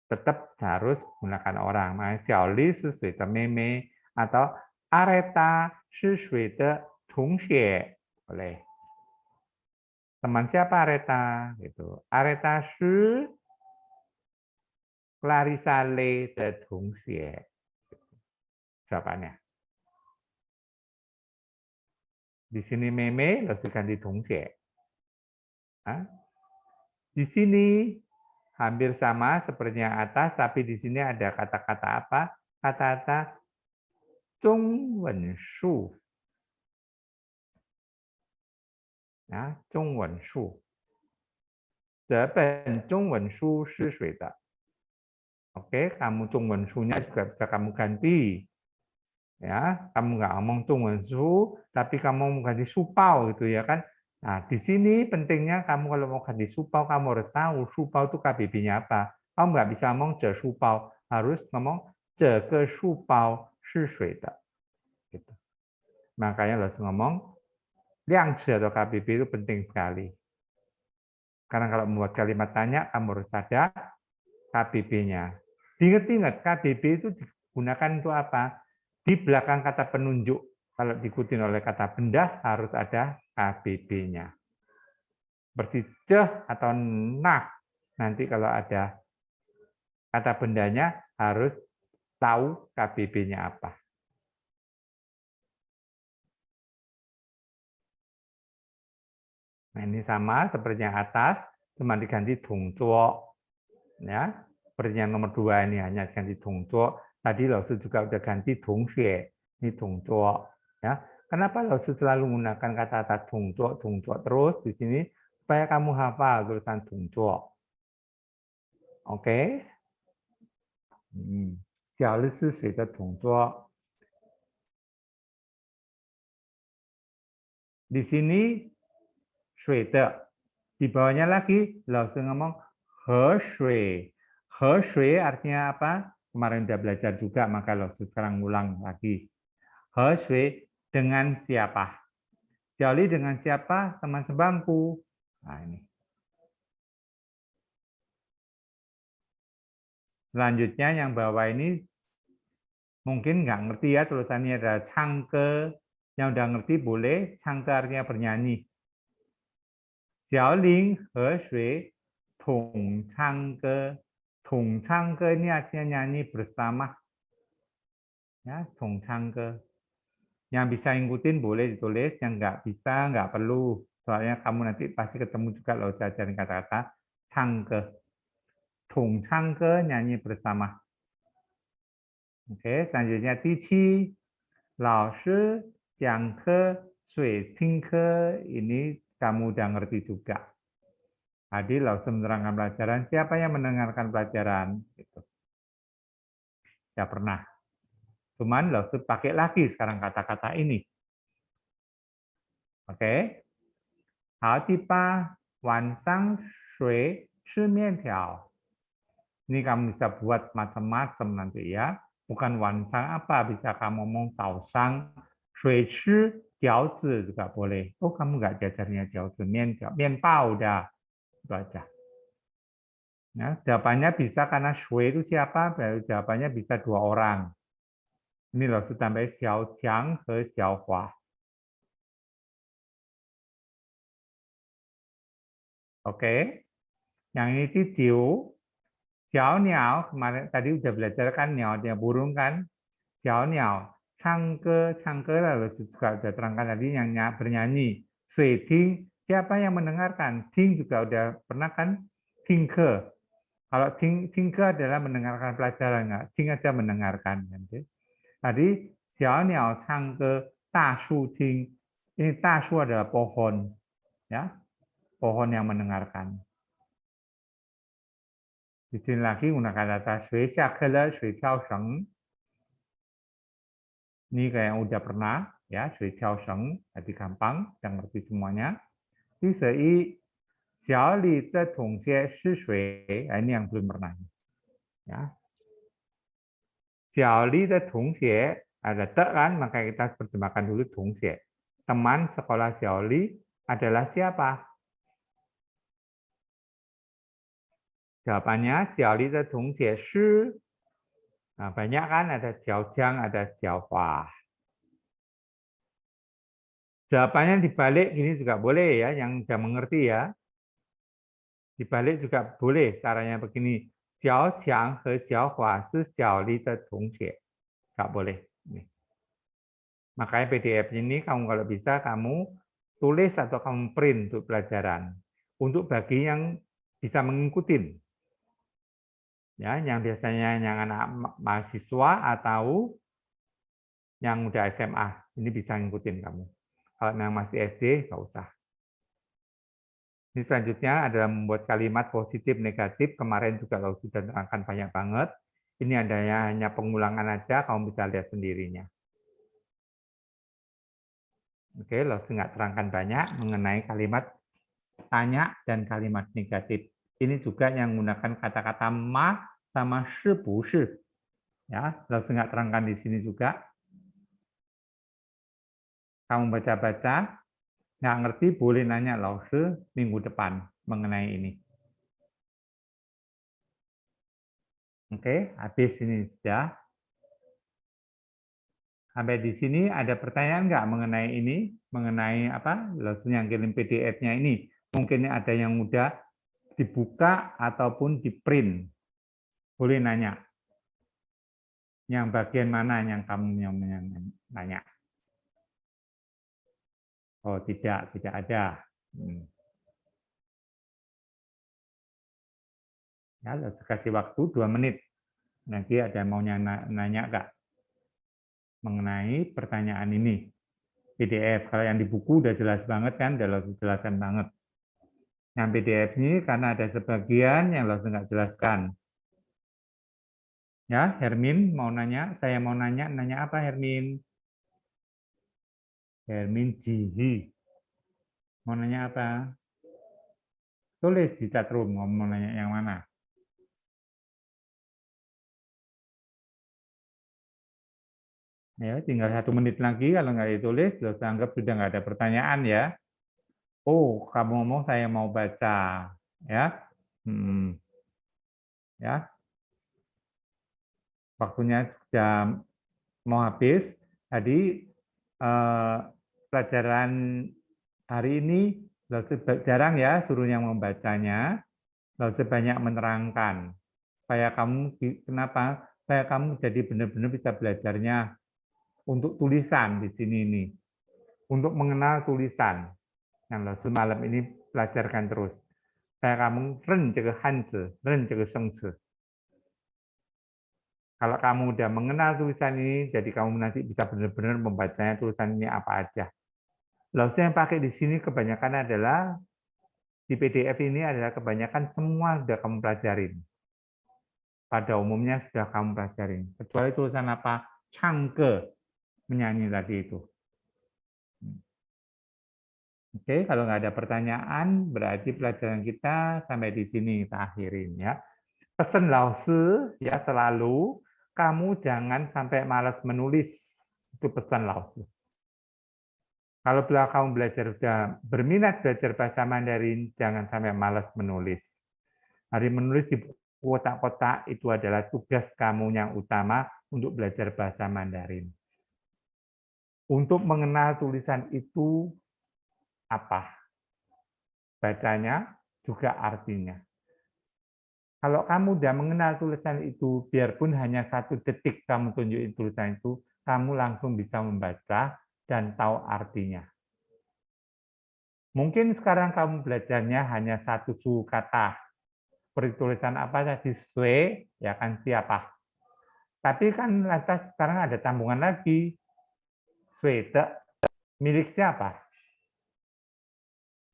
Tetap harus gunakan orang. Makanya Xiaoli是谁的妹妹 atau Areta 是谁的同学 boleh. Teman siapa Areta? Gitu. Areta 是 Clarissa Le 的同学. Jawabannya. Di sini meme, lalu ganti 同学. Di sini hampir sama seperti yang atas, tapi di sini ada kata-kata apa? Kata-kata 中文数. Ya, 中文数. 这本中文书是谁的? Oke, kamu 中文书nya juga bisa kamu ganti. Ya, kamu nggak ngomong 中文书, tapi kamu mau ganti 书包gitu ya kan? Nah, di sini pentingnya kamu kalau mau ganti 书包, kamu harus tahu 书包itu KBB-nya apa. Kamu nggak bisa ngomong 这书包, harus ngomong 这个书包是谁的. Gitu. Makanya harus ngomong 量词 atau KBB itu penting sekali. Karena kalau membuat kalimat tanya, kamu harus ada KBB-nya. Diingat-ingat, KBB itu digunakan untuk apa? Di belakang kata penunjuk. Kalau diikuti oleh kata benda, harus ada KBB-nya. Seperti ceh atau nah. Nanti kalau ada kata bendanya, harus tahu KBB-nya apa. Nah, ini sama seperti yang atas, cuma diganti dongzuo. Ya, seperti yang nomor 2 ini hanya ganti dongzuo. Tadi Laosu juga udah ganti dongxue, ini dongzuo. Ya, kenapa Laosu selalu menggunakan kata-kata dongzuo terus di sini supaya kamu hafal tulisan dongzuo. Oke. Xiao Li shi shui de dongzuo. Di sini shui de. Di bawahnya lagi Laosu ngomong he shui. He shui artinya apa? Kemarin udah belajar juga, maka Laosu sekarang ulang lagi. He shui dengan siapa? Xiaoli dengan siapa? Teman sebangku. Nah, ini. Selanjutnya yang bawah ini mungkin nggak ngerti ya tulisannya ada changke. Yang udah ngerti boleh, changke artinya bernyanyi. Xiaoling he shui tong changke. Tong changke ini artinya nyanyi bersama. Ya, tong changke. Yang bisa ngikutin boleh ditulis, yang nggak bisa nggak perlu. Soalnya kamu nanti pasti ketemu juga loh jajarin kata-kata changke. Tong changke nyanyi bersama. Oke, selanjutnya Tici, Lao Shi, Jiang Ke, Sui Ting Ke, ini kamu udah ngerti juga. Tadi Lao Shi menerangkan pelajaran, siapa yang mendengarkan pelajaran? Gitu. Ya pernah. Cuman Lao Shi pakai lagi sekarang kata-kata ini. Oke. Hao Tipa, Wan Sang Shui, Shi Mian Tiao. Ini kamu bisa buat macam-macam nanti ya. Bukan wansang apa, bisa kamu ngomong taosang, shui chi, jiao zi juga boleh. Oh, kamu nggak jajarnya jiao zi, mian pao udah. Itu aja. Ya, jawabannya bisa karena shui itu siapa? Jawabannya bisa 2 orang. Ini loh, tambah xiao qiang ke xiao hua. Oke. Yang ini titiu. Xiao niao, kemarin tadi udah belajar kan, niao dia burung kan. Xiao niao, changke lalu juga udah terangkan tadi yang bernyanyi. Sui ting, siapa yang mendengarkan? Ting juga udah pernah kan? Tingke. Kalau tingke adalah mendengarkan pelajaran, nggak? Ting aja mendengarkan. Tadi xiao niao changke, da shu ting. Ini da shu adalah pohon, ya, pohon yang mendengarkan. Di sini lagi gunakan kata shui xia ke le, shui tiao sheng. Ini kayak yang udah pernah, ya, shui tiao sheng, jadi gampang, yang ngerti semuanya. Di sini, xiao li de tongxie shi shui, ini yang belum pernah. Ya. Xiao li de tongxie, ada te kan, maka kita terjemahkan dulu tongxie. Teman sekolah Xiao Li adalah siapa? Jawabannya, 小丽的同学是. Nah, banyak kan, ada Xiaojiang, ada Xiaohua. Jawabannya dibalik gini juga boleh ya, yang sudah mengerti ya. Dibalik juga boleh, caranya begini. Xiaojiang ke Xiaohua是小丽的同学. Nggak boleh. Nih. Makanya PDF ini kamu kalau bisa kamu tulis atau kamu print untuk pelajaran. Untuk bagi yang bisa mengikuti. Ya, yang biasanya yang anak mahasiswa atau yang udah SMA, ini bisa ngikutin kamu. Kalau yang masih SD, nggak usah. Ini selanjutnya adalah membuat kalimat positif negatif. Kemarin juga kalau sudah terangkan banyak banget. Ini adanya hanya pengulangan aja, kamu bisa lihat sendirinya. Oke, langsung nggak terangkan banyak mengenai kalimat tanya dan kalimat negatif. Ini juga yang menggunakan kata-kata ma sama shi bu shi. Ya, langsung nggak terangkan di sini juga. Kamu baca-baca, nggak ngerti boleh nanya Lause minggu depan mengenai ini. Oke, habis ini sudah. Sampai di sini ada pertanyaan nggak mengenai ini? Mengenai apa? Lause yang kirim PDF-nya ini. Mungkin ada yang udah dibuka ataupun di print. Boleh nanya. Yang bagian mana yang kamu yang nanya? Oh, tidak ada. Ya, kasih waktu 2 menit. Nanti ada yang mau nanya nggak mengenai pertanyaan ini? PDF. Kalau yang di buku udah jelas banget kan, udah langsung jelaskan banget. Yang PDF ini karena ada sebagian yang langsung nggak jelaskan. Ya, Hermin mau nanya, saya mau nanya apa Hermin? Hermin Jihi. Mau nanya apa? Tulis di chatroom, mau nanya yang mana? Ya, tinggal 1 menit lagi, kalau nggak ditulis, terus anggap sudah nggak ada pertanyaan ya. Oh, kamu ngomong saya mau baca, ya. Ya, waktunya sudah mau habis. Tadi pelajaran hari ini jarang ya suruh yang membacanya, lalu banyak menerangkan. Supaya kamu kenapa? Supaya kamu jadi benar-benar bisa belajarnya untuk tulisan di sini ini, untuk mengenal tulisan. Yang semalam ini pelajarkan terus. Supaya kamu ren jaga hanzi, ren jaga shengzi. Kalau kamu udah mengenal tulisan ini, jadi kamu nanti bisa benar-benar membacanya tulisan ini apa aja. Lalu yang pakai di sini kebanyakan adalah di PDF ini adalah kebanyakan semua sudah kamu pelajarin. Pada umumnya sudah kamu pelajarin. Kecuali tulisan apa? Changge, menyanyi tadi itu. Oke, kalau nggak ada pertanyaan, berarti pelajaran kita sampai di sini kita akhirin ya. Pesan Lause ya selalu, kamu jangan sampai malas menulis. Itu pesan Lause. Kalau kamu belajar sudah berminat belajar bahasa Mandarin, jangan sampai malas menulis. Hari menulis di kotak-kotak itu adalah tugas kamu yang utama untuk belajar bahasa Mandarin. Untuk mengenal tulisan itu apa? Bacanya juga artinya. Kalau kamu sudah mengenal tulisan itu, biarpun hanya 1 detik kamu tunjukin tulisan itu, kamu langsung bisa membaca dan tahu artinya. Mungkin sekarang kamu belajarnya hanya 1 suku kata. Seperti tulisan apa tadi? Sue, ya kan siapa? Tapi kan lantas sekarang ada tambungan lagi. Sue, milik siapa?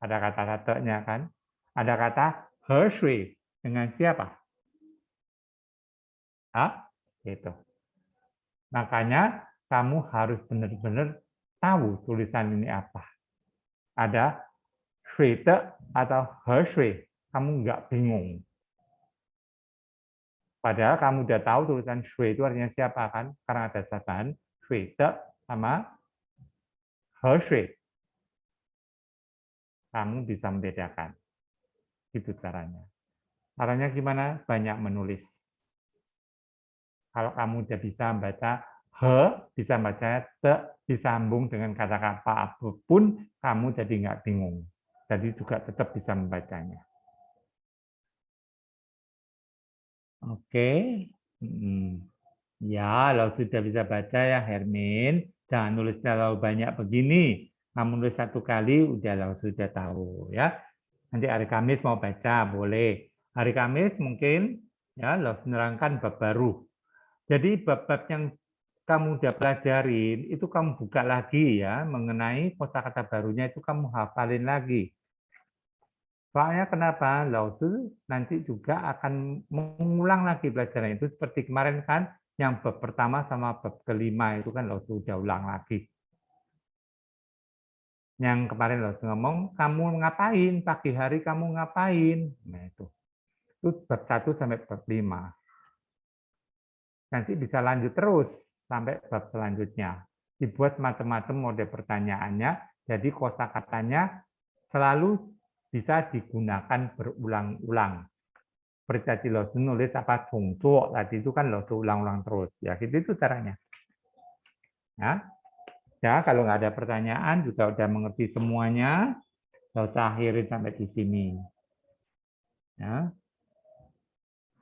Ada kata-katanya kan? Ada kata Hershey dengan siapa? Gitu. Makanya kamu harus benar-benar tahu tulisan ini apa. Ada Shuite atau Hershey, kamu nggak bingung. Padahal kamu udah tahu tulisan Shui itu artinya siapa kan? Karena ada sasaran Shuite sama Hershey. Kamu bisa membedakan. Itu caranya. Caranya gimana? Banyak menulis. Kalau kamu udah bisa membaca he, bisa baca te, disambung dengan kata-kata apapun, kamu jadi nggak bingung. Jadi juga tetap bisa membacanya. Oke. Ya, kalau sudah bisa baca ya Hermin, jangan nulis terlalu banyak begini. Kamu nulis satu kali, udah lo sudah tahu ya. Nanti hari Kamis mau baca, boleh. Hari Kamis mungkin ya lo menerangkan bab baru. Jadi bab-bab yang kamu udah pelajarin, itu kamu buka lagi ya, mengenai kosakata barunya itu kamu hafalin lagi. Soalnya kenapa? Lao-Tzu nanti juga akan mengulang lagi pelajaran itu seperti kemarin kan, yang bab pertama sama bab kelima itu kan Lao-Tzu udah ulang lagi. Yang kemarin Lao-Tzu ngomong, kamu ngapain? Pagi hari kamu ngapain? Nah itu bab 1 sampai bab 5. Nanti bisa lanjut terus sampai bab selanjutnya. Dibuat macam-macam mode pertanyaannya, jadi kosakatanya selalu bisa digunakan berulang-ulang. Seperti tadi Lao-Tzu nulis apa Zhongzuo, tadi itu kan Lao-Tzu ulang-ulang terus. Ya, gitu itu caranya. Ya, kalau nggak ada pertanyaan juga udah mengerti semuanya, Lao-Tzu akhirin sampai di sini. Ya.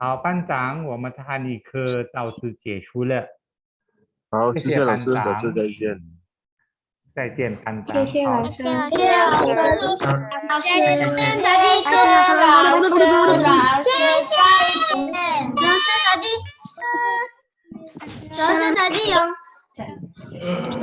好，班长，我们汉语课到此结束了。好，谢谢老师，班长老师再见。再见，班长。谢谢老师，谢谢老师，老师，谢谢老师，老师，老师，